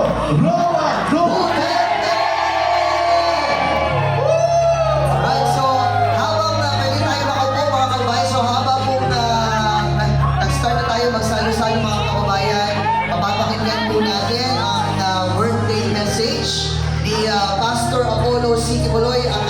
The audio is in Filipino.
Roma Duterte! Alright, so habang pwede tayo makaupo mga kababayan, so habang po nag-start na tayo magsalo-salo mga kababayan, mapapakinggan po natin ang birthday message ni Pastor Apollo C. Kibuloy at